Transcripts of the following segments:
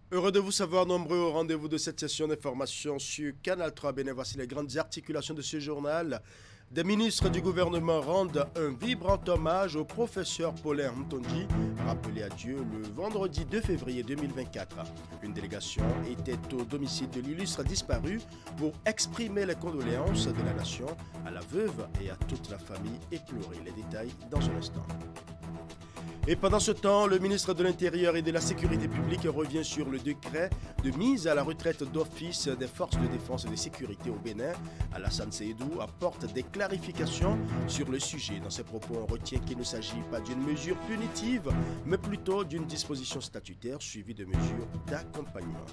Heureux de vous savoir nombreux au rendez-vous de cette session d'information sur Canal 3 Bénin. Voici les grandes articulations de ce journal. Des ministres du gouvernement rendent un vibrant hommage au professeur Paulin Mtonji, rappelé à Dieu le vendredi 2 février 2024. Une délégation était au domicile de l'illustre disparu pour exprimer les condoléances de la nation à la veuve et à toute la famille éplorée. Les détails dans un instant. Et pendant ce temps, le ministre de l'Intérieur et de la Sécurité publique revient sur le décret de mise à la retraite d'office des forces de défense et de sécurité au Bénin. Alassane Seydou apporte des clarifications sur le sujet. Dans ses propos, on retient qu'il ne s'agit pas d'une mesure punitive, mais plutôt d'une disposition statutaire suivie de mesures d'accompagnement.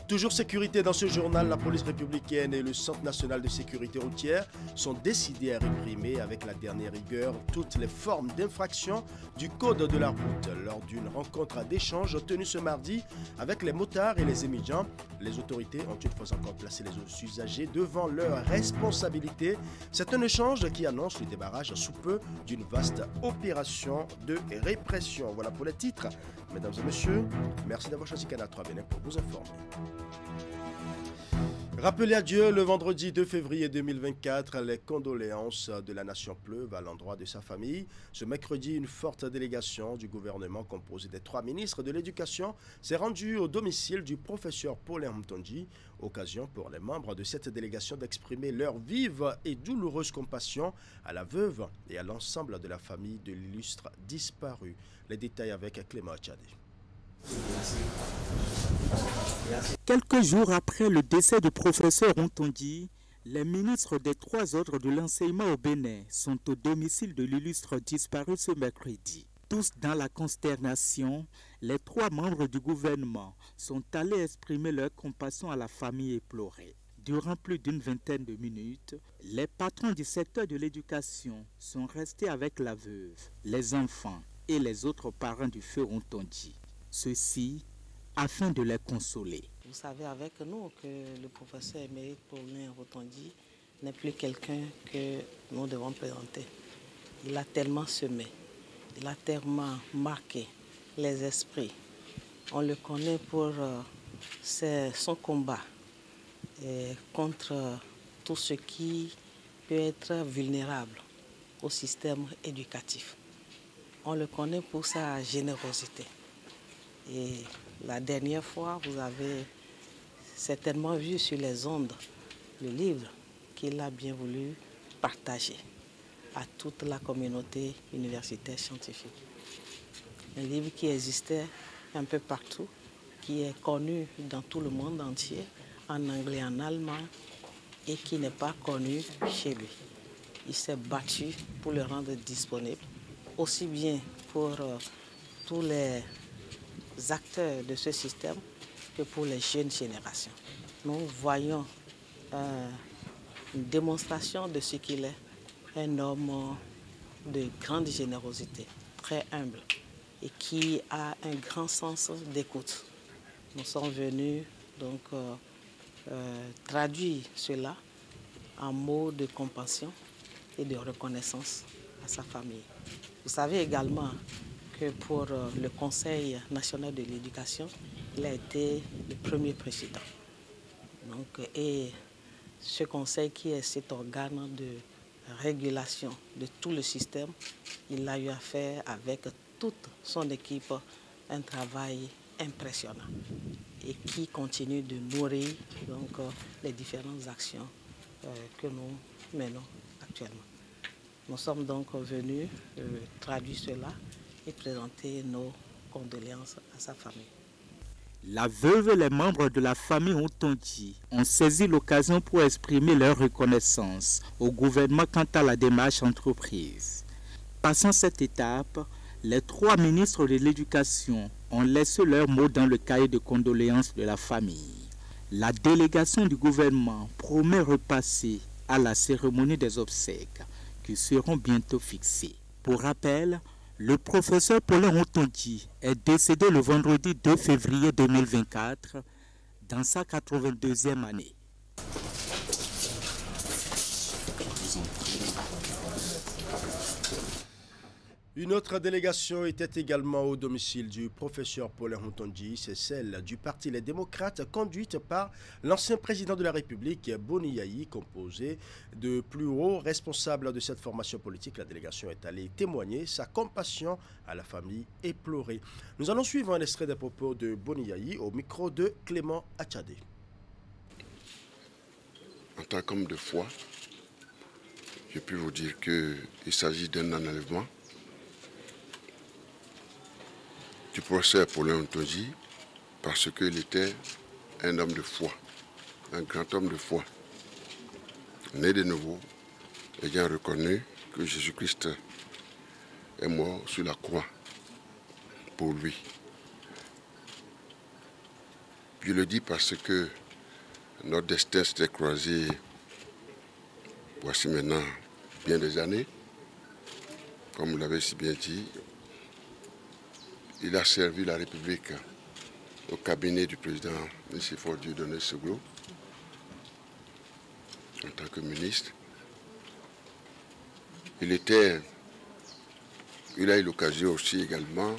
Toujours sécurité dans ce journal, la police républicaine et le Centre national de sécurité routière sont décidés à réprimer avec la dernière rigueur toutes les formes d'infraction du code de la route. Lors d'une rencontre d'échange tenue ce mardi avec les motards et les émigrants, les autorités ont une fois encore placé les usagers devant leurs responsabilités. C'est un échange qui annonce le débarrage sous peu d'une vaste opération de répression. Voilà pour les titres. Mesdames et messieurs, merci d'avoir choisi Canal 3 Bénin pour vous informer. Rappelez à Dieu le vendredi 2 février 2024, les condoléances de la nation pleuvent à l'endroit de sa famille. Ce mercredi, une forte délégation du gouvernement composée des 3 ministres de l'Éducation s'est rendue au domicile du professeur Paulin Mtonji. Occasion pour les membres de cette délégation d'exprimer leur vive et douloureuse compassion à la veuve et à l'ensemble de la famille de l'illustre disparu. Les détails avec Clément Tchadé. Quelques jours après le décès du professeur Mtonji, les ministres des 3 ordres de l'enseignement au Bénin sont au domicile de l'illustre disparu ce mercredi. Tous dans la consternation, les 3 membres du gouvernement sont allés exprimer leur compassion à la famille éplorée. Durant plus d'une vingtaine de minutes, les patrons du secteur de l'éducation sont restés avec la veuve, les enfants et les autres parents du feu Mtonji. Ceci afin de les consoler. Vous savez avec nous que le professeur émérite Paulin Mtonji n'est plus quelqu'un que nous devons présenter. Il a tellement semé, il a tellement marqué les esprits. On le connaît pour son combat contre tout ce qui peut être vulnérable au système éducatif. On le connaît pour sa générosité. Et la dernière fois, vous avez certainement vu sur les ondes le livre qu'il a bien voulu partager à toute la communauté universitaire scientifique. Un livre qui existait un peu partout, qui est connu dans tout le monde entier, en anglais, en allemand, et qui n'est pas connu chez lui. Il s'est battu pour le rendre disponible, aussi bien pour tous les acteurs de ce système que pour les jeunes générations. Nous voyons une démonstration de ce qu'il est, un homme de grande générosité, très humble et qui a un grand sens d'écoute. Nous sommes venus donc traduire cela en mots de compassion et de reconnaissance à sa famille. Vous savez également que pour le Conseil national de l'éducation, il a été le premier président. Donc, et ce conseil qui est cet organe de régulation de tout le système, il a eu à faire avec toute son équipe un travail impressionnant et qui continue de nourrir donc, les différentes actions que nous menons actuellement. Nous sommes donc venus traduire cela et présenter nos condoléances à sa famille. La veuve et les membres de la famille Mtonji ont saisi l'occasion pour exprimer leur reconnaissance au gouvernement quant à la démarche entreprise. Passant cette étape, les 3 ministres de l'Éducation ont laissé leurs mots dans le cahier de condoléances de la famille. La délégation du gouvernement promet repasser à la cérémonie des obsèques qui seront bientôt fixées. Pour rappel, le professeur Paulin Mtonji est décédé le vendredi 2 février 2024 dans sa 82e année. Une autre délégation était également au domicile du professeur Paulin Hontonji, c'est celle du Parti Les Démocrates, conduite par l'ancien président de la République, Boni Yayi, composé de plus hauts responsables de cette formation politique. La délégation est allée témoigner sa compassion à la famille éplorée. Nous allons suivre un extrait des propos de Boni Yayi au micro de Clément Achadé. En tant qu'homme de foi, je peux vous dire qu'il s'agit d'un enlèvement du professeur Paulin Hontonji parce qu'il était un homme de foi, un grand homme de foi, né de nouveau, ayant reconnu que Jésus-Christ est mort sur la croix pour lui. Je le dis parce que notre destin s'était croisé voici maintenant bien des années, comme vous l'avez si bien dit. Il a servi la République au cabinet du président M. Dieudonné Seglo en tant que ministre. Il a eu l'occasion aussi également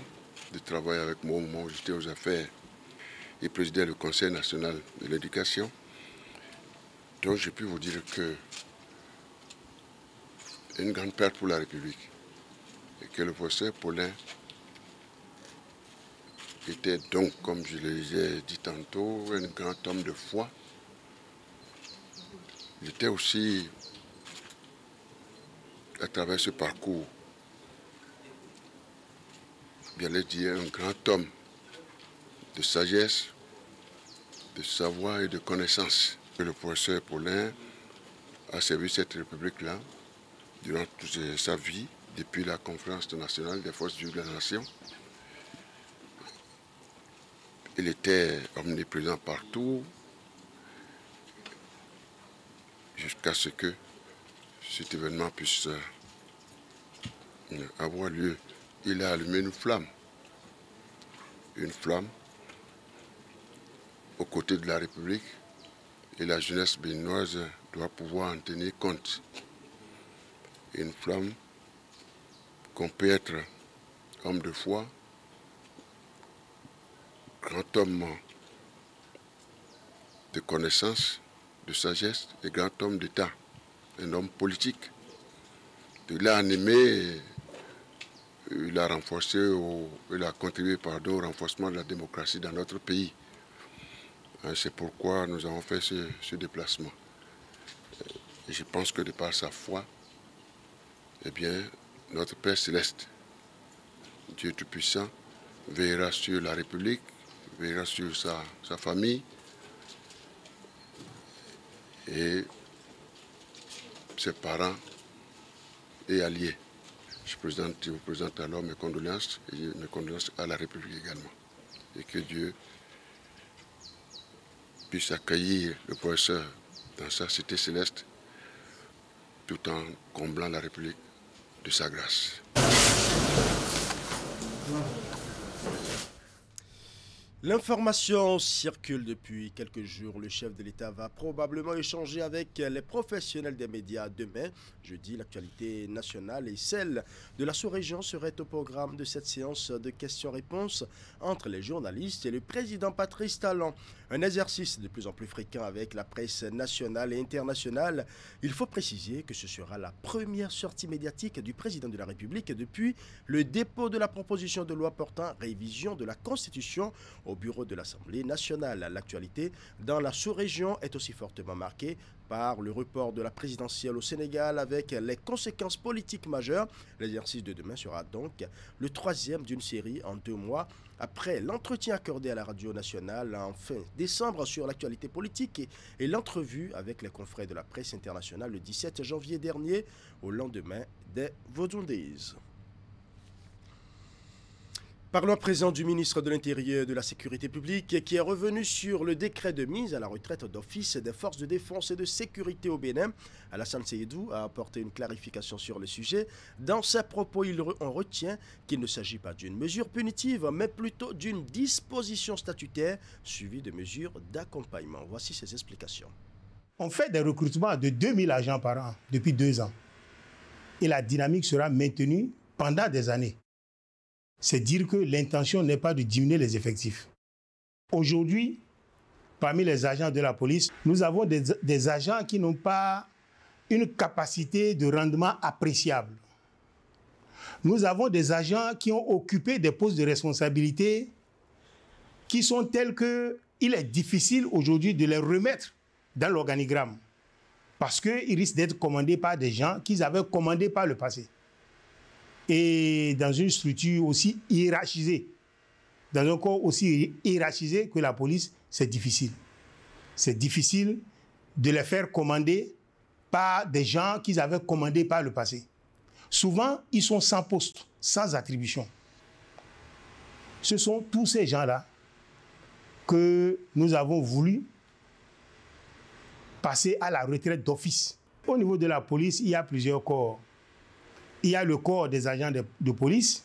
de travailler avec moi au moment où j'étais aux affaires. Il présidait le Conseil national de l'éducation. Donc je peux vous dire que une grande perte pour la République et que le professeur Paulin était donc, comme je l'ai dit tantôt, un grand homme de foi. Il était aussi, à travers ce parcours, j'allais dire, un grand homme de sagesse, de savoir et de connaissance. Le professeur Paulin a servi cette République-là durant toute sa vie, depuis la conférence nationale des forces vives de la nation. Il était omniprésent partout jusqu'à ce que cet événement puisse avoir lieu. Il a allumé une flamme aux côtés de la République, et la jeunesse béninoise doit pouvoir en tenir compte. Une flamme qu'on peut être homme de foi, grand homme de connaissance, de sagesse et grand homme d'État, un homme politique. Il a animé, il a renforcé, il a contribué au renforcement de la démocratie dans notre pays. C'est pourquoi nous avons fait ce déplacement. Et je pense que de par sa foi, eh bien, notre Père Céleste, Dieu Tout-Puissant, veillera sur la République, veillera sur sa famille et ses parents et alliés. Je vous présente alors mes condoléances et mes condoléances à la République également. Et que Dieu puisse accueillir le professeur dans sa cité céleste tout en comblant la République de sa grâce. L'information circule depuis quelques jours. Le chef de l'État va probablement échanger avec les professionnels des médias demain. Jeudi, l'actualité nationale et celle de la sous-région seraient au programme de cette séance de questions-réponses entre les journalistes et le président Patrice Talon. Un exercice de plus en plus fréquent avec la presse nationale et internationale. Il faut préciser que ce sera la première sortie médiatique du président de la République depuis le dépôt de la proposition de loi portant révision de la Constitution au bureau de l'Assemblée nationale. L'actualité dans la sous-région est aussi fortement marquée par le report de la présidentielle au Sénégal avec les conséquences politiques majeures. L'exercice de demain sera donc le troisième d'une série en 2 mois après l'entretien accordé à la radio nationale en fin décembre sur l'actualité politique et l'entrevue avec les confrères de la presse internationale le 17 janvier dernier au lendemain des Vodun Days. Parlons à présent du ministre de l'Intérieur et de la Sécurité publique qui est revenu sur le décret de mise à la retraite d'office des forces de défense et de sécurité au Bénin. Alassane Seyedou a apporté une clarification sur le sujet. Dans ses propos, on retient qu'il ne s'agit pas d'une mesure punitive, mais plutôt d'une disposition statutaire suivie de mesures d'accompagnement. Voici ses explications. On fait des recrutements de 2000 agents par an depuis 2 ans. Et la dynamique sera maintenue pendant des années, c'est dire que l'intention n'est pas de diminuer les effectifs. Aujourd'hui, parmi les agents de la police, nous avons des agents qui n'ont pas une capacité de rendement appréciable. Nous avons des agents qui ont occupé des postes de responsabilité qui sont tels qu'il est difficile aujourd'hui de les remettre dans l'organigramme parce qu'ils risquent d'être commandés par des gens qu'ils avaient commandés par le passé. Et dans une structure aussi hiérarchisée, dans un corps aussi hiérarchisé que la police, c'est difficile. C'est difficile de les faire commander par des gens qu'ils avaient commandés par le passé. Souvent, ils sont sans poste, sans attribution. Ce sont tous ces gens-là que nous avons voulu passer à la retraite d'office. Au niveau de la police, il y a plusieurs corps. Il y a le corps des agents de police,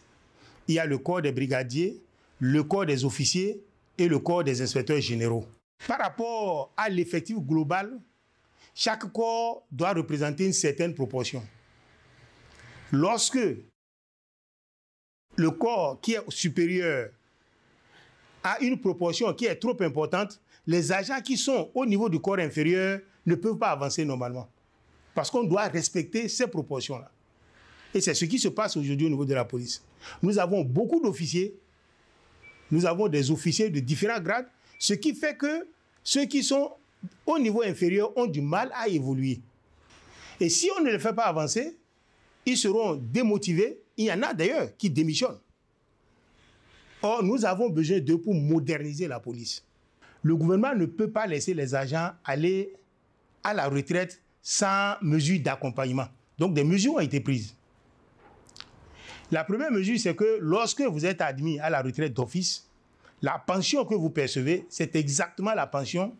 il y a le corps des brigadiers, le corps des officiers et le corps des inspecteurs généraux. Par rapport à l'effectif global, chaque corps doit représenter une certaine proportion. Lorsque le corps qui est supérieur a une proportion qui est trop importante, les agents qui sont au niveau du corps inférieur ne peuvent pas avancer normalement. Parce qu'on doit respecter ces proportions-là. Et c'est ce qui se passe aujourd'hui au niveau de la police. Nous avons beaucoup d'officiers, nous avons des officiers de différents grades, ce qui fait que ceux qui sont au niveau inférieur ont du mal à évoluer. Et si on ne les fait pas avancer, ils seront démotivés. Il y en a d'ailleurs qui démissionnent. Or, nous avons besoin d'eux pour moderniser la police. Le gouvernement ne peut pas laisser les agents aller à la retraite sans mesure d'accompagnement. Donc, des mesures ont été prises. La première mesure, c'est que lorsque vous êtes admis à la retraite d'office, la pension que vous percevez, c'est exactement la pension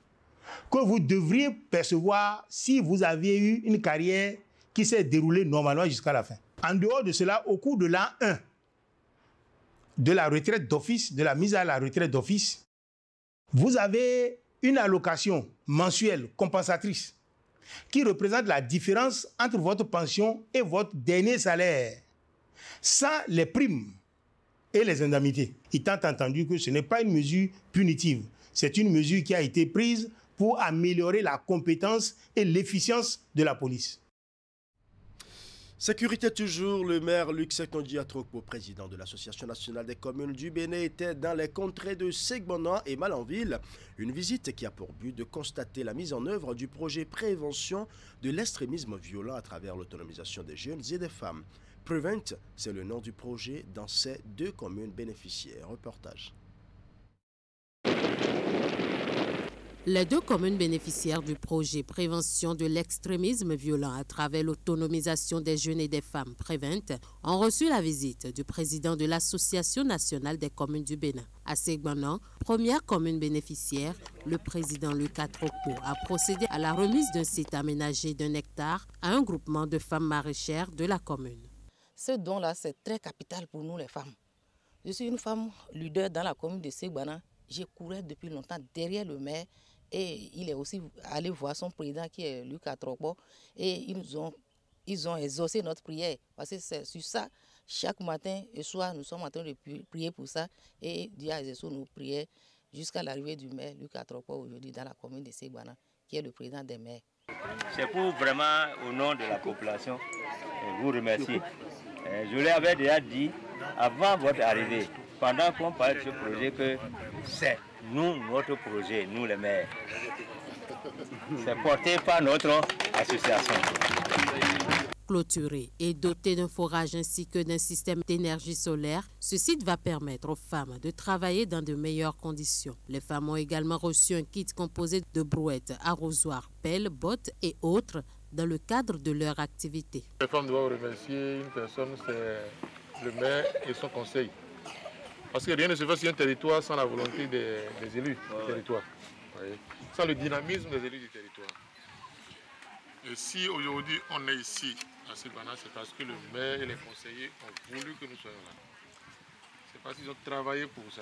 que vous devriez percevoir si vous aviez eu une carrière qui s'est déroulée normalement jusqu'à la fin. En dehors de cela, au cours de l'an 1 de la retraite d'office, de la mise à la retraite d'office, vous avez une allocation mensuelle compensatrice qui représente la différence entre votre pension et votre dernier salaire, sans les primes et les indemnités. Étant entendu que ce n'est pas une mesure punitive, c'est une mesure qui a été prise pour améliorer la compétence et l'efficience de la police. Sécurité toujours, le maire Luc Sekondi Atrokpo, président de l'Association nationale des communes du Bénin, était dans les contrées de Segbonan et Malanville. Une visite qui a pour but de constater la mise en œuvre du projet prévention de l'extrémisme violent à travers l'autonomisation des jeunes et des femmes. Prevent, c'est le nom du projet dans ces deux communes bénéficiaires. Reportage. Les deux communes bénéficiaires du projet Prévention de l'extrémisme violent à travers l'autonomisation des jeunes et des femmes Prevent ont reçu la visite du président de l'Association nationale des communes du Bénin. À Segbonan, première commune bénéficiaire, le président Luc Atrokpo a procédé à la remise d'un site aménagé d'un hectare à un groupement de femmes maraîchères de la commune. Ce don-là, c'est très capital pour nous les femmes. Je suis une femme leader dans la commune de Segbonan. J'ai couru depuis longtemps derrière le maire. Et il est aussi allé voir son président qui est Luc Atrokpo. Et ils ont exaucé notre prière. Parce que c'est sur ça, chaque matin et soir, nous sommes en train de prier pour ça. Et Dieu a exaucé nos prières jusqu'à l'arrivée du maire Luc Atrokpo aujourd'hui dans la commune de Segbonan, qui est le président des maires. C'est pour vraiment, au nom de la population, vous remercier. Je l'avais déjà dit avant votre arrivée, pendant qu'on parlait de ce projet, que c'est nous, notre projet, nous les maires. C'est porté par notre association. Clôturé et doté d'un forage ainsi que d'un système d'énergie solaire, ce site va permettre aux femmes de travailler dans de meilleures conditions. Les femmes ont également reçu un kit composé de brouettes, arrosoirs, pelles, bottes et autres dans le cadre de leur activité. Les femmes doivent remercier une personne, c'est le maire et son conseil. Parce que rien ne se fait sur un territoire sans la volonté des élus du territoire. Sans le dynamisme des élus du territoire. Et si aujourd'hui on est ici à Segbonan, c'est parce que le maire et les conseillers ont voulu que nous soyons là. C'est parce qu'ils ont travaillé pour ça.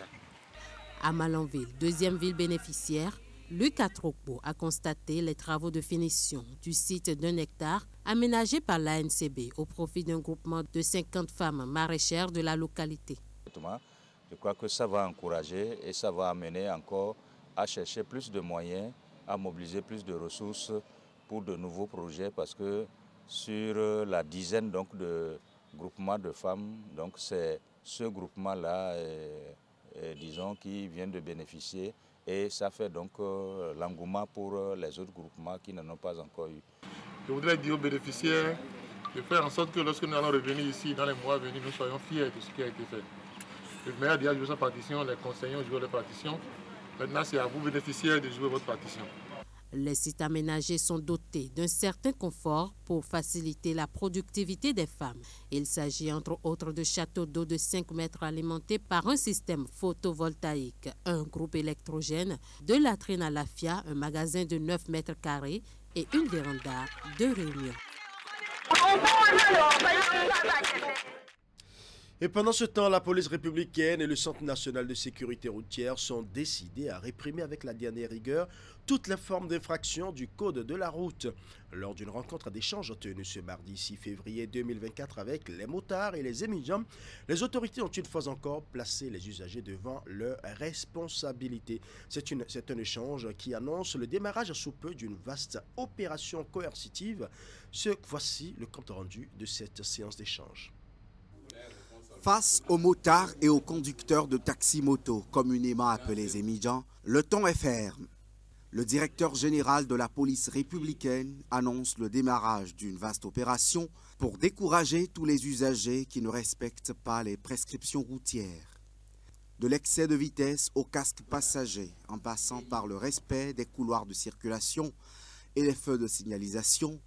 À Malanville, deuxième ville bénéficiaire, Luc Atrokpo a constaté les travaux de finition du site d'un hectare aménagé par l'ANCB au profit d'un groupement de 50 femmes maraîchères de la localité. Je crois que ça va encourager et ça va amener encore à chercher plus de moyens, à mobiliser plus de ressources pour de nouveaux projets, parce que sur la dizaine donc, de groupements de femmes, donc c'est ce groupement-là, disons, qui vient de bénéficier, et ça fait donc l'engouement pour les autres groupements qui n'en ont pas encore eu. Je voudrais dire aux bénéficiaires de faire en sorte que lorsque nous allons revenir ici dans les mois à venir, nous soyons fiers de ce qui a été fait. Le maire a déjà joué sa partition, les conseillers ont joué leur partition. Maintenant, c'est à vous, bénéficiaires, de jouer votre partition. Les sites aménagés sont dotés d'un certain confort pour faciliter la productivité des femmes. Il s'agit entre autres de châteaux d'eau de 5 mètres alimentés par un système photovoltaïque, un groupe électrogène, deux latrines à lafia, un magasin de 9 mètres carrés et une véranda de réunion. Et pendant ce temps, la police républicaine et le Centre national de sécurité routière sont décidés à réprimer avec la dernière rigueur toutes les formes d'infraction du code de la route. Lors d'une rencontre d'échange tenue ce mardi 6 février 2024 avec les motards et les émigrants, les autorités ont une fois encore placé les usagers devant leurs responsabilités. C'est un échange qui annonce le démarrage sous peu d'une vaste opération coercitive. Voici le compte rendu de cette séance d'échange. Face aux motards et aux conducteurs de taxi-moto, communément appelés émigrants, le ton est ferme. Le directeur général de la police républicaine annonce le démarrage d'une vaste opération pour décourager tous les usagers qui ne respectent pas les prescriptions routières. De l'excès de vitesse au casque passager, en passant par le respect des couloirs de circulation et les feux de signalisation,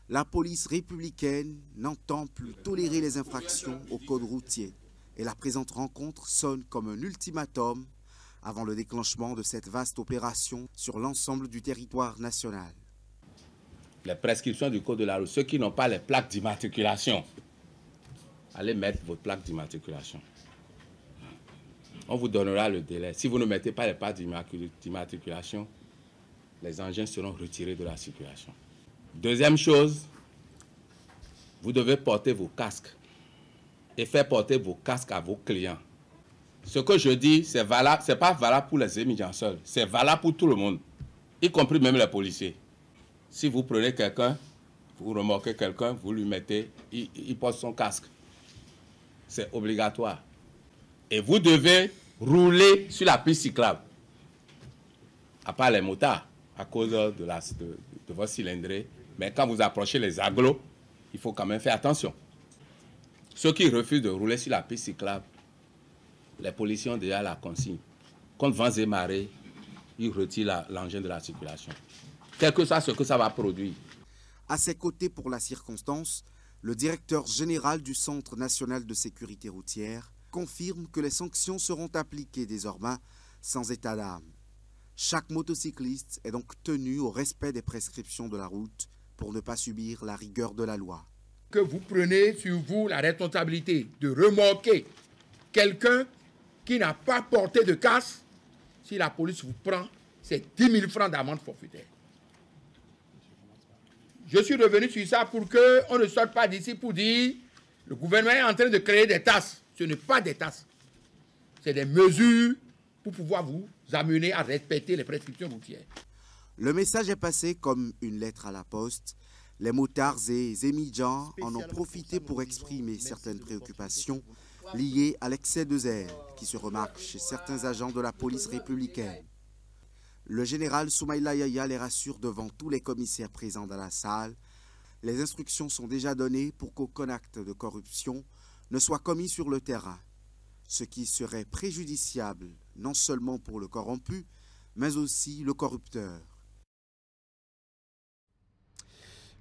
la police républicaine n'entend plus tolérer les infractions au code routier et la présente rencontre sonne comme un ultimatum avant le déclenchement de cette vaste opération sur l'ensemble du territoire national. Les prescriptions du code de la route, ceux qui n'ont pas les plaques d'immatriculation, allez mettre votre plaque d'immatriculation. On vous donnera le délai. Si vous ne mettez pas les plaques d'immatriculation, les engins seront retirés de la circulation. Deuxième chose, vous devez porter vos casques et faire porter vos casques à vos clients. Ce que je dis, c'est valable, c'est pas valable pour les émigrants seuls, c'est valable pour tout le monde, y compris même les policiers. Si vous prenez quelqu'un, vous remorquez quelqu'un, vous lui mettez, il porte son casque. C'est obligatoire. Et vous devez rouler sur la piste cyclable, à part les motards, à cause de votre cylindrée. Mais quand vous approchez les agglos, il faut quand même faire attention. Ceux qui refusent de rouler sur la piste cyclable, les policiers ont déjà la consigne. Contre vents et marées, ils retirent l'engin de la circulation. Quel que soit ce que ça va produire. À ses côtés pour la circonstance, le directeur général du Centre national de sécurité routière confirme que les sanctions seront appliquées désormais sans état d'âme. Chaque motocycliste est donc tenu au respect des prescriptions de la route pour ne pas subir la rigueur de la loi. Que vous prenez sur vous la responsabilité de remorquer quelqu'un qui n'a pas porté de casque, si la police vous prend, c'est 10 000 francs d'amende forfaitaire. Je suis revenu sur ça pour qu'on ne sorte pas d'ici pour dire le gouvernement est en train de créer des tasses. Ce n'est pas des tasses. C'est des mesures pour pouvoir vous amener à respecter les prescriptions routières. Le message est passé comme une lettre à la poste. Les motards et émigrants en ont profité pour exprimer certaines préoccupations liées à l'excès de zèle qui se remarque chez certains agents de la police républicaine. Le général Soumaïla Yaya les rassure devant tous les commissaires présents dans la salle. Les instructions sont déjà données pour qu'aucun acte de corruption ne soit commis sur le terrain, ce qui serait préjudiciable non seulement pour le corrompu, mais aussi le corrupteur.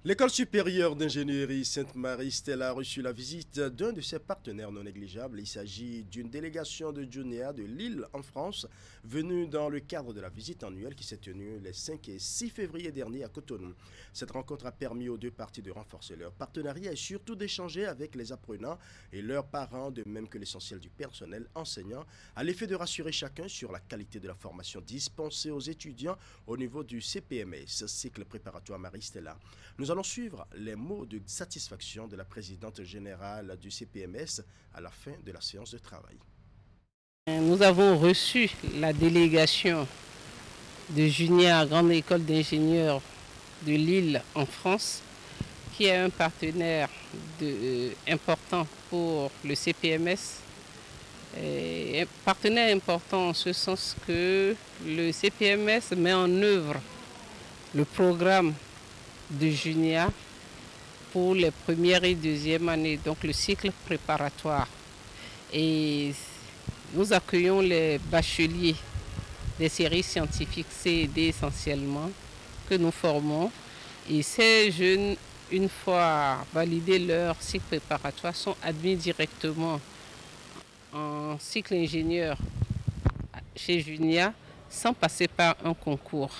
L'école supérieure d'ingénierie Sainte-Marie-Stella a reçu la visite d'un de ses partenaires non négligeables. Il s'agit d'une délégation de Djonéa de Lille en France, venue dans le cadre de la visite annuelle qui s'est tenue les 5 et 6 février dernier à Cotonou. Cette rencontre a permis aux deux parties de renforcer leur partenariat et surtout d'échanger avec les apprenants et leurs parents, de même que l'essentiel du personnel enseignant, à l'effet de rassurer chacun sur la qualité de la formation dispensée aux étudiants au niveau du CPMS, cycle préparatoire Marie-Stella. Nous allons suivre les mots de satisfaction de la présidente générale du CPMS à la fin de la séance de travail. Nous avons reçu la délégation de Junia, Grande École d'ingénieurs de Lille en France, qui est un partenaire important pour le CPMS. Un partenaire important en ce sens que le CPMS met en œuvre le programme de Junia pour les premières et deuxièmes années, donc le cycle préparatoire. Et nous accueillons les bacheliers des séries scientifiques C et D essentiellement que nous formons. Et ces jeunes, une fois validés leur cycle préparatoire, sont admis directement en cycle ingénieur chez Junia sans passer par un concours.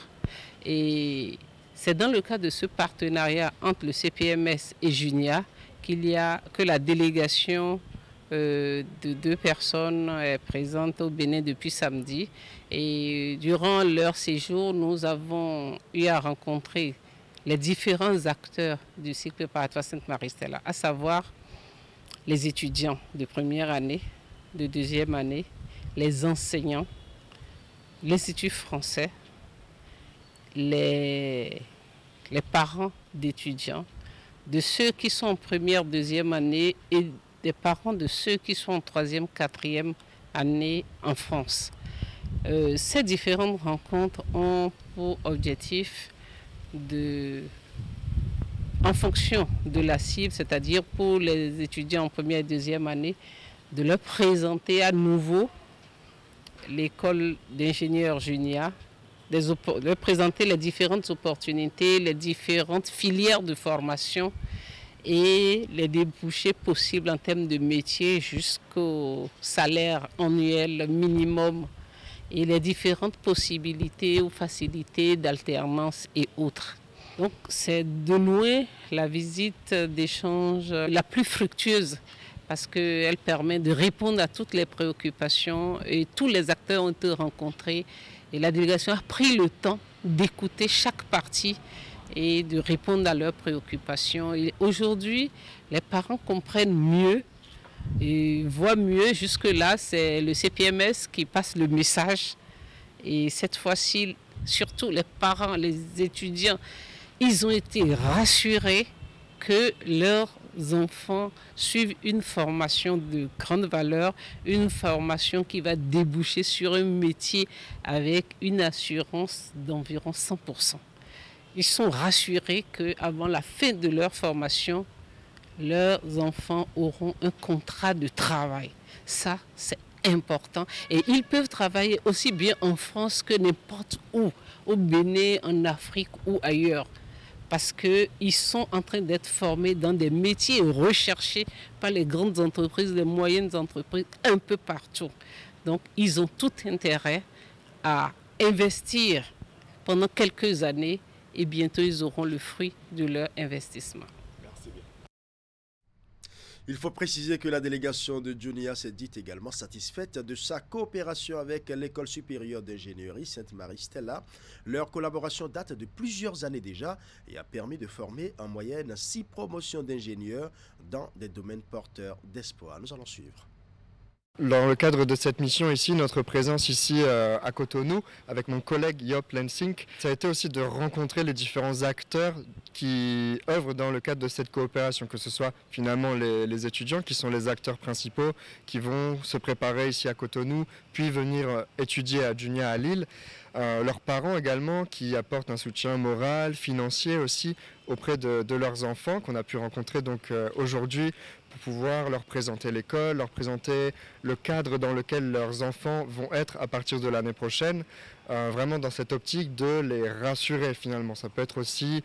Et c'est dans le cadre de ce partenariat entre le CPMS et Junia que la délégation de 2 personnes est présente au Bénin depuis samedi. Et durant leur séjour, nous avons eu à rencontrer les différents acteurs du cycle préparatoire Sainte-Marie-Stella, à savoir les étudiants de première année, de deuxième année, les enseignants, l'Institut français, les parents d'étudiants, de ceux qui sont en première, deuxième année et des parents de ceux qui sont en troisième, quatrième année en France. Ces différentes rencontres ont pour objectif en fonction de la cible, c'est-à-dire pour les étudiants en première et deuxième année, de leur présenter à nouveau l'école d'ingénieurs Junia, de leur présenter les différentes opportunités, les différentes filières de formation et les débouchés possibles en termes de métier jusqu'au salaire annuel minimum et les différentes possibilités ou facilités d'alternance et autres. Donc c'est de loin la visite d'échange la plus fructueuse parce qu'elle permet de répondre à toutes les préoccupations et tous les acteurs ont été rencontrés et la délégation a pris le temps d'écouter chaque partie et de répondre à leurs préoccupations. Et aujourd'hui, les parents comprennent mieux et voient mieux. Jusque-là, c'est le CPMS qui passe le message. Et cette fois-ci, surtout les parents, les étudiants, ils ont été rassurés que leurs enfants suivent une formation de grande valeur, une formation qui va déboucher sur un métier avec une assurance d'environ 100%. Ils sont rassurés qu'avant la fin de leur formation, leurs enfants auront un contrat de travail. Ça, c'est important. Et ils peuvent travailler aussi bien en France que n'importe où, au Bénin, en Afrique ou ailleurs. Parce qu'ils sont en train d'être formés dans des métiers recherchés par les grandes entreprises, les moyennes entreprises, un peu partout. Donc, ils ont tout intérêt à investir pendant quelques années et bientôt ils auront le fruit de leur investissement. Merci bien. Il faut préciser que la délégation de Junia s'est dite également satisfaite de sa coopération avec l'École supérieure d'ingénierie Sainte-Marie-Stella. Leur collaboration date de plusieurs années déjà et a permis de former en moyenne 6 promotions d'ingénieurs dans des domaines porteurs d'espoir. Nous allons suivre. Dans le cadre de cette mission ici, notre présence ici à Cotonou, avec mon collègue Yop Lensink, ça a été aussi de rencontrer les différents acteurs qui œuvrent dans le cadre de cette coopération, que ce soit finalement les étudiants qui sont les acteurs principaux, qui vont se préparer ici à Cotonou, puis venir étudier à Junia à Lille. Leurs parents également qui apportent un soutien moral, financier aussi auprès de leurs enfants qu'on a pu rencontrer donc aujourd'hui pour pouvoir leur présenter l'école, leur présenter le cadre dans lequel leurs enfants vont être à partir de l'année prochaine, vraiment dans cette optique de les rassurer finalement. Ça peut être aussi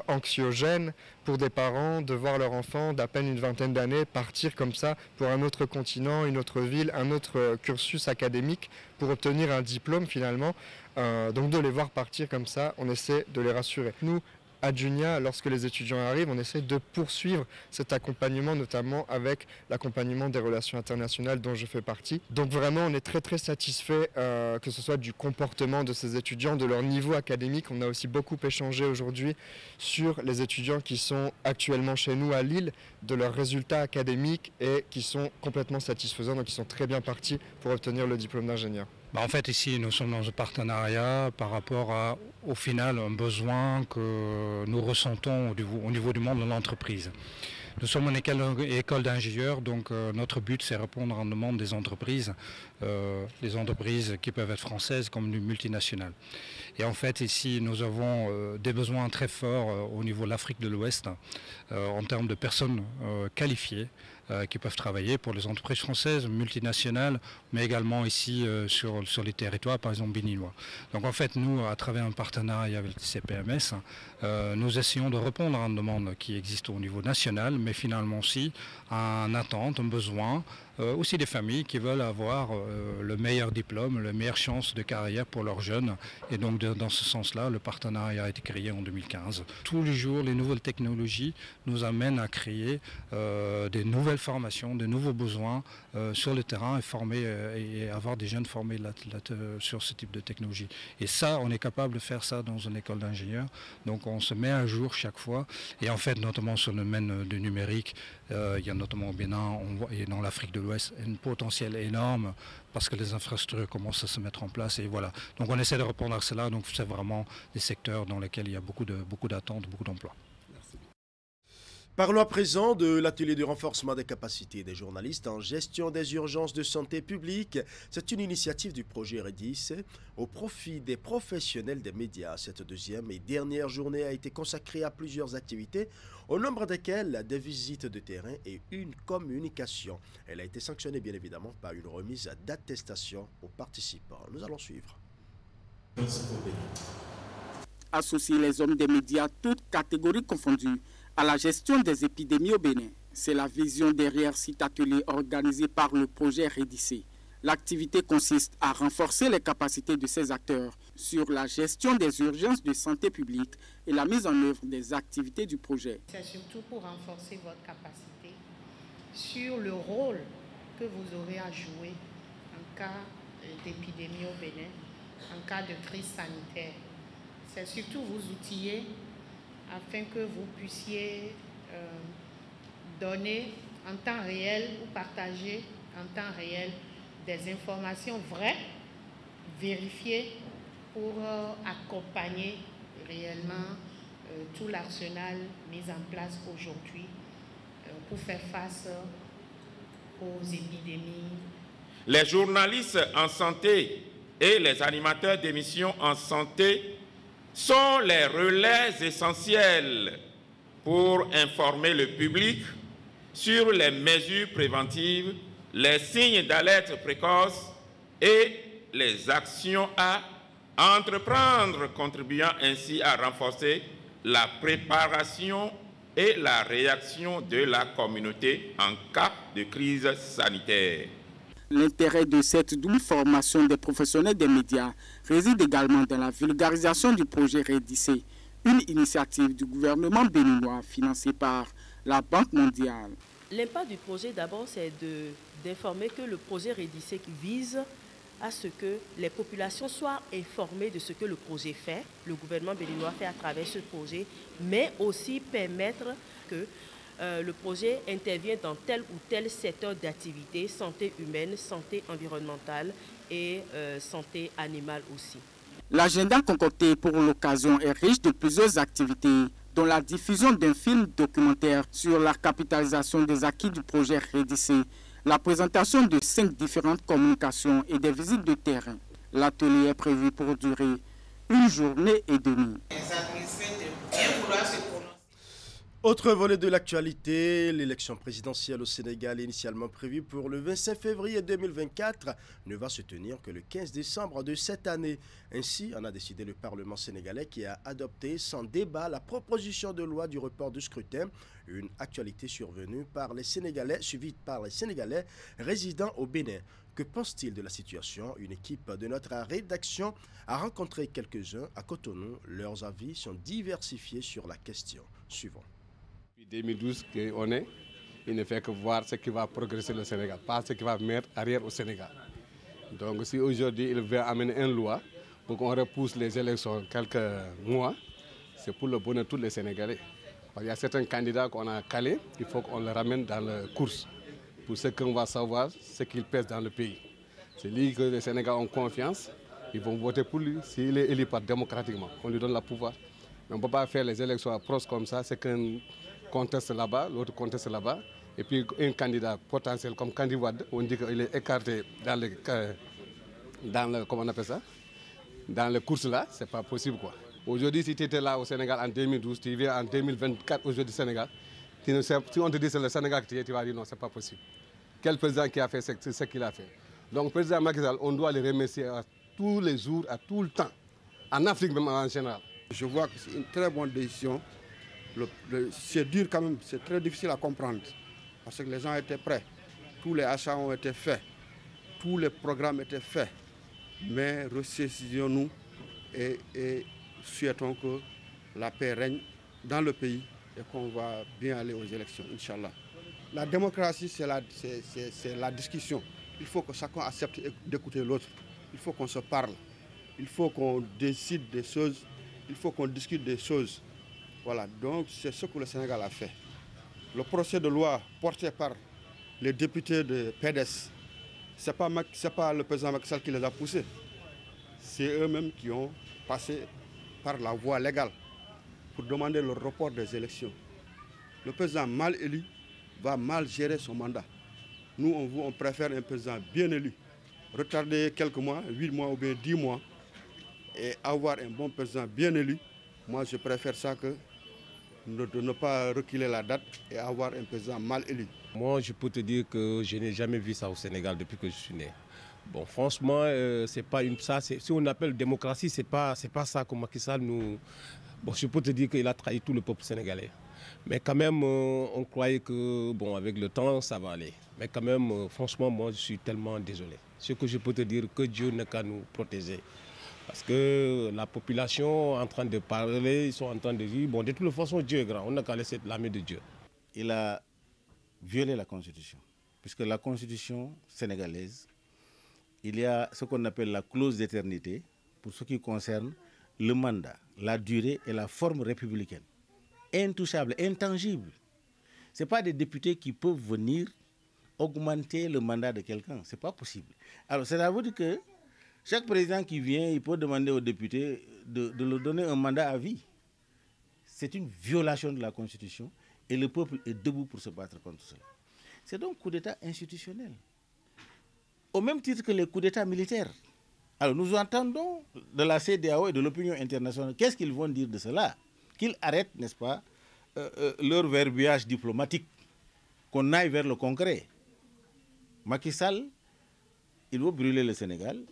anxiogène pour des parents de voir leur enfant d'à peine une vingtaine d'années partir comme ça pour un autre continent, une autre ville, un autre cursus académique pour obtenir un diplôme finalement. Donc de les voir partir comme ça, on essaie de les rassurer. Nous, à Djunia, lorsque les étudiants arrivent, on essaie de poursuivre cet accompagnement, notamment avec l'accompagnement des relations internationales dont je fais partie. Donc vraiment, on est très satisfait que ce soit du comportement de ces étudiants, de leur niveau académique. On a aussi beaucoup échangé aujourd'hui sur les étudiants qui sont actuellement chez nous à Lille, de leurs résultats académiques et qui sont complètement satisfaisants, donc ils sont très bien partis pour obtenir le diplôme d'ingénieur. En fait, ici, nous sommes dans un partenariat par rapport à, au final, un besoin que nous ressentons au niveau du monde de l'entreprise. Nous sommes une école d'ingénieurs, donc notre but, c'est répondre à une demande des entreprises qui peuvent être françaises comme multinationales. Et en fait, ici, nous avons des besoins très forts au niveau de l'Afrique de l'Ouest en termes de personnes qualifiées qui peuvent travailler pour les entreprises françaises, multinationales, mais également ici sur les territoires, par exemple béninois. Donc en fait, nous, à travers un partenariat avec le CPMS, nous essayons de répondre à une demande qui existe au niveau national, mais finalement aussi à une attente, un besoin, aussi des familles qui veulent avoir le meilleur diplôme, la meilleure chance de carrière pour leurs jeunes. Et donc dans ce sens-là, le partenariat a été créé en 2015. Tous les jours, les nouvelles technologies nous amènent à créer des nouvelles formations, de nouveaux besoins sur le terrain et avoir des jeunes formés sur ce type de technologie. Et ça, on est capable de faire ça dans une école d'ingénieurs. Donc on se met à jour chaque fois. Et en fait, notamment sur le domaine du numérique, il y a notamment au Bénin et dans l'Afrique de l'Ouest un potentiel énorme parce que les infrastructures commencent à se mettre en place. Et voilà. Donc on essaie de répondre à cela. Donc c'est vraiment des secteurs dans lesquels il y a beaucoup d'attentes, beaucoup d'emplois. Parlons à présent de l'atelier de renforcement des capacités des journalistes en gestion des urgences de santé publique. C'est une initiative du projet REDIS au profit des professionnels des médias. Cette deuxième et dernière journée a été consacrée à plusieurs activités, au nombre desquelles des visites de terrain et une communication. Elle a été sanctionnée bien évidemment par une remise d'attestation aux participants. Nous allons suivre. Associer les hommes des médias, toutes catégories confondues, à la gestion des épidémies au Bénin. C'est la vision derrière cet atelier organisé par le projet REDIS. L'activité consiste à renforcer les capacités de ces acteurs sur la gestion des urgences de santé publique et la mise en œuvre des activités du projet. C'est surtout pour renforcer votre capacité sur le rôle que vous aurez à jouer en cas d'épidémie au Bénin, en cas de crise sanitaire. C'est surtout vous outiller afin que vous puissiez donner en temps réel ou partager en temps réel des informations vraies, vérifiées pour accompagner réellement tout l'arsenal mis en place aujourd'hui pour faire face aux épidémies. Les journalistes en santé et les animateurs d'émissions en santé sont les relais essentiels pour informer le public sur les mesures préventives, les signes d'alerte précoce et les actions à entreprendre, contribuant ainsi à renforcer la préparation et la réaction de la communauté en cas de crise sanitaire. L'intérêt de cette double formation des professionnels des médias réside également dans la vulgarisation du projet REDIS, une initiative du gouvernement béninois financée par la Banque mondiale. L'impact du projet, d'abord, c'est d'informer que le projet REDIS vise à ce que les populations soient informées de ce que le projet fait, le gouvernement béninois fait à travers ce projet, mais aussi permettre que le projet intervient dans tel ou tel secteur d'activité, santé humaine, santé environnementale et santé animale aussi. L'agenda concocté pour l'occasion est riche de plusieurs activités, dont la diffusion d'un film documentaire sur la capitalisation des acquis du projet REDIS, la présentation de 5 différentes communications et des visites de terrain. L'atelier est prévu pour durer une journée et demie. Autre volet de l'actualité, l'élection présidentielle au Sénégal initialement prévue pour le 25 février 2024 ne va se tenir que le 15 décembre de cette année. Ainsi, en a décidé le Parlement sénégalais qui a adopté sans débat la proposition de loi du report du scrutin, une actualité survenue par les Sénégalais, suivie par les Sénégalais résidant au Bénin. Que pense-t-il de la situation? Une équipe de notre rédaction a rencontré quelques-uns à Cotonou. Leurs avis sont diversifiés sur la question. Suivons. Depuis 2012 qu'on est, il ne fait que voir ce qui va progresser le Sénégal, pas ce qui va mettre arrière au Sénégal. Donc si aujourd'hui il veut amener une loi pour qu'on repousse les élections quelques mois, c'est pour le bonheur de tous les Sénégalais. Parce qu'il y a certains candidats qu'on a calés, il faut qu'on les ramène dans la course. Pour ce qu'on va savoir, ce qu'il pèse dans le pays. C'est lui que les Sénégalais ont confiance, ils vont voter pour lui s'il est élu par démocratiquement. On lui donne le pouvoir. Mais on ne peut pas faire les élections à proches comme ça, c'est qu'un conteste là-bas, l'autre conteste là-bas. Et puis un candidat potentiel comme Kandi Wade, on dit qu'il est écarté dans le comment on appelle ça, dans les courses là, c'est pas possible quoi. Aujourd'hui, si tu étais là au Sénégal en 2012, tu viens en 2024 aujourd'hui au Sénégal, si on te dit c'est le Sénégal que tu vas dire non, c'est pas possible. Quel président qui a fait ce qu'il a fait? Donc le président Macky Sall, on doit le remercier à tous les jours, à tout le temps, en Afrique même en général. Je vois que c'est une très bonne décision. C'est dur quand même, c'est très difficile à comprendre. Parce que les gens étaient prêts, tous les achats ont été faits, tous les programmes étaient faits. Mais ressaisissons-nous et souhaitons que la paix règne dans le pays et qu'on va bien aller aux élections, Inch'Allah. La démocratie, c'est la discussion. Il faut que chacun accepte d'écouter l'autre. Il faut qu'on se parle. Il faut qu'on décide des choses. Il faut qu'on discute des choses. Voilà, donc c'est ce que le Sénégal a fait. Le procès de loi porté par les députés de PDS, ce n'est pas le président Macky Sall qui les a poussés. C'est eux-mêmes qui ont passé par la voie légale pour demander le report des élections. Le président mal élu va mal gérer son mandat. Nous, on préfère un président bien élu. Retarder quelques mois, 8 mois ou bien 10 mois, et avoir un bon président bien élu, moi je préfère ça que de ne pas reculer la date et avoir un président mal élu. Moi, je peux te dire que je n'ai jamais vu ça au Sénégal depuis que je suis né. Bon, franchement, c'est pas ça. Si on appelle démocratie, c'est pas ça que Macky Sall nous. Bon, je peux te dire qu'il a trahi tout le peuple sénégalais. Mais quand même, on croyait que, bon, avec le temps, ça va aller. Mais quand même, franchement, moi, je suis tellement désolé. Ce que je peux te dire, que Dieu n'a qu'à nous protéger. Parce que la population est en train de parler, ils sont en train de dire, bon, de toute façon, Dieu est grand, on n'a qu'à laisser la main de Dieu. Il a violé la Constitution, puisque la Constitution sénégalaise, il y a ce qu'on appelle la clause d'éternité pour ce qui concerne le mandat, la durée et la forme républicaine. Intouchable, intangible. Ce n'est pas des députés qui peuvent venir augmenter le mandat de quelqu'un, ce n'est pas possible. Alors, ça veut dire que chaque président qui vient, il peut demander aux députés de leur donner un mandat à vie. C'est une violation de la Constitution et le peuple est debout pour se battre contre cela. C'est donc un coup d'État institutionnel. Au même titre que les coups d'État militaires. Alors nous entendons de la CEDEAO et de l'opinion internationale, qu'est-ce qu'ils vont dire de cela? Qu'ils arrêtent, n'est-ce pas, leur verbiage diplomatique, qu'on aille vers le concret. Macky Sall, il veut brûler le Sénégal.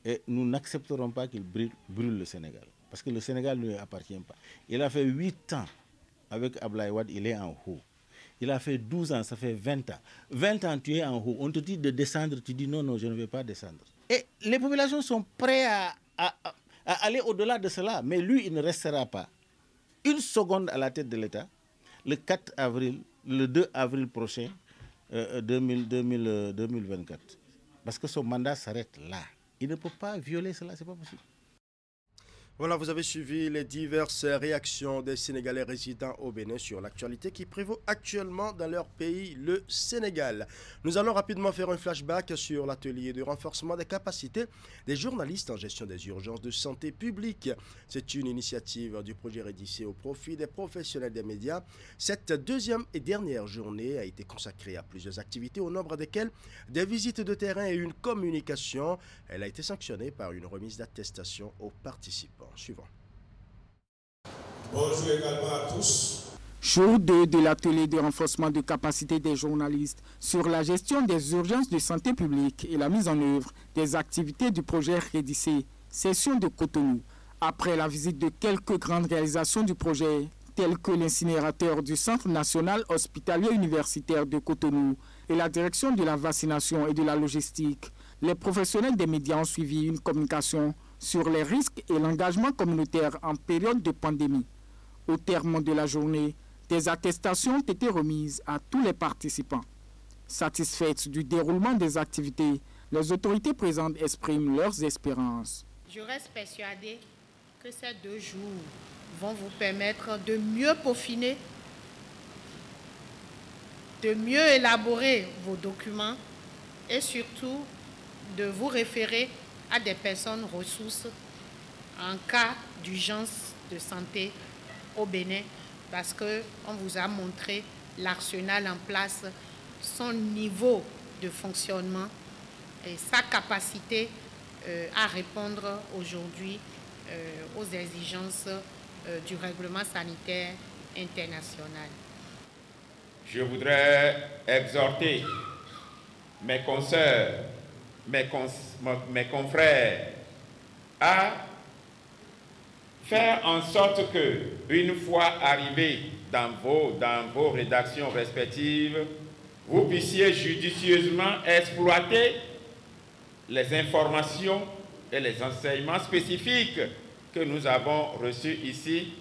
Et nous n'accepterons pas qu'il brûle le Sénégal. Parce que le Sénégal ne lui appartient pas. Il a fait 8 ans avec Abdoulaye Wade, il est en haut. Il a fait 12 ans, ça fait 20 ans. 20 ans, tu es en haut. On te dit de descendre, tu dis non, non, je ne vais pas descendre. Et les populations sont prêtes à aller au-delà de cela. Mais lui, il ne restera pas une seconde à la tête de l'État. Le 4 avril, le 2 avril prochain, 2024. Parce que son mandat s'arrête là. Il ne peut pas violer cela, ce n'est pas possible. Voilà, vous avez suivi les diverses réactions des Sénégalais résidant au Bénin sur l'actualité qui prévaut actuellement dans leur pays, le Sénégal. Nous allons rapidement faire un flashback sur l'atelier de renforcement des capacités des journalistes en gestion des urgences de santé publique. C'est une initiative du projet Rédissé au profit des professionnels des médias. Cette deuxième et dernière journée a été consacrée à plusieurs activités, au nombre desquelles des visites de terrain et une communication. Elle a été sanctionnée par une remise d'attestation aux participants. Suivant. Bonjour également à tous. Jour 2 de l'atelier de renforcement de capacité des journalistes sur la gestion des urgences de santé publique et la mise en œuvre des activités du projet Rédissé, session de Cotonou. Après la visite de quelques grandes réalisations du projet, telles que l'incinérateur du Centre national hospitalier universitaire de Cotonou et la direction de la vaccination et de la logistique, les professionnels des médias ont suivi une communication sur les risques et l'engagement communautaire en période de pandémie. Au terme de la journée, des attestations ont été remises à tous les participants. Satisfaites du déroulement des activités, les autorités présentes expriment leurs espérances. Je reste persuadée que ces 2 jours vont vous permettre de mieux peaufiner, de mieux élaborer vos documents et surtout de vous référer à des personnes ressources en cas d'urgence de santé au Bénin, parce qu'on vous a montré l'arsenal en place, son niveau de fonctionnement et sa capacité à répondre aujourd'hui aux exigences du règlement sanitaire international. Je voudrais exhorter mes consoeurs, mes confrères à faire en sorte que, une fois arrivés dans vos rédactions respectives, vous puissiez judicieusement exploiter les informations et les enseignements spécifiques que nous avons reçus ici.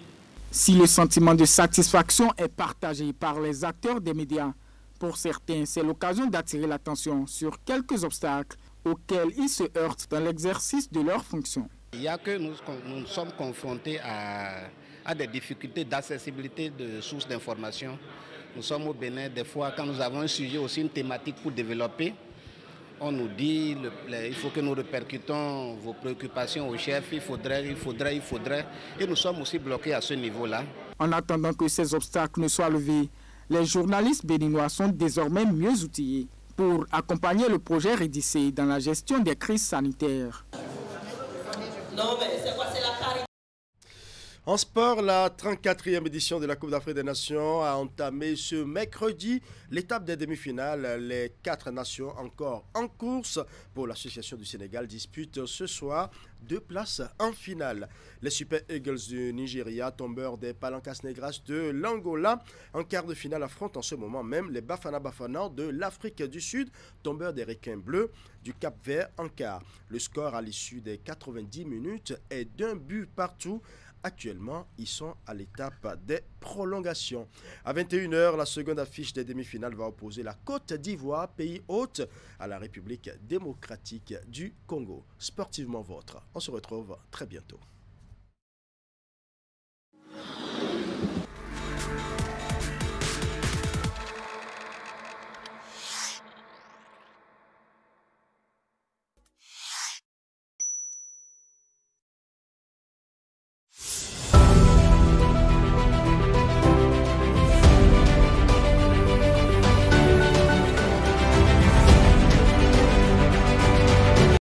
Si le sentiment de satisfaction est partagé par les acteurs des médias, pour certains, c'est l'occasion d'attirer l'attention sur quelques obstacles auxquels ils se heurtent dans l'exercice de leurs fonctions. Il y a que nous sommes confrontés à des difficultés d'accessibilité de sources d'information. Nous sommes au Bénin, des fois, quand nous avons un sujet, aussi une thématique pour développer, on nous dit il faut que nous répercutons vos préoccupations au chef, il faudrait. Et nous sommes aussi bloqués à ce niveau-là. En attendant que ces obstacles ne soient levés, les journalistes béninois sont désormais mieux outillés pour accompagner le projet Rédissé dans la gestion des crises sanitaires. En sport, la 34e édition de la Coupe d'Afrique des Nations a entamé ce mercredi l'étape des demi-finales. Les 4 nations encore en course pour l'Association du Sénégal disputent ce soir 2 places en finale. Les Super Eagles du Nigeria, tombeurs des Palancas Negras de l'Angola, en quart de finale affrontent en ce moment même les Bafana Bafana de l'Afrique du Sud, tombeurs des Requins Bleus du Cap-Vert en quart. Le score à l'issue des 90 minutes est d'1 but partout. Actuellement, ils sont à l'étape des prolongations. À 21h, la seconde affiche des demi-finales va opposer la Côte d'Ivoire, pays hôte, à la République démocratique du Congo. Sportivement vôtre. On se retrouve très bientôt.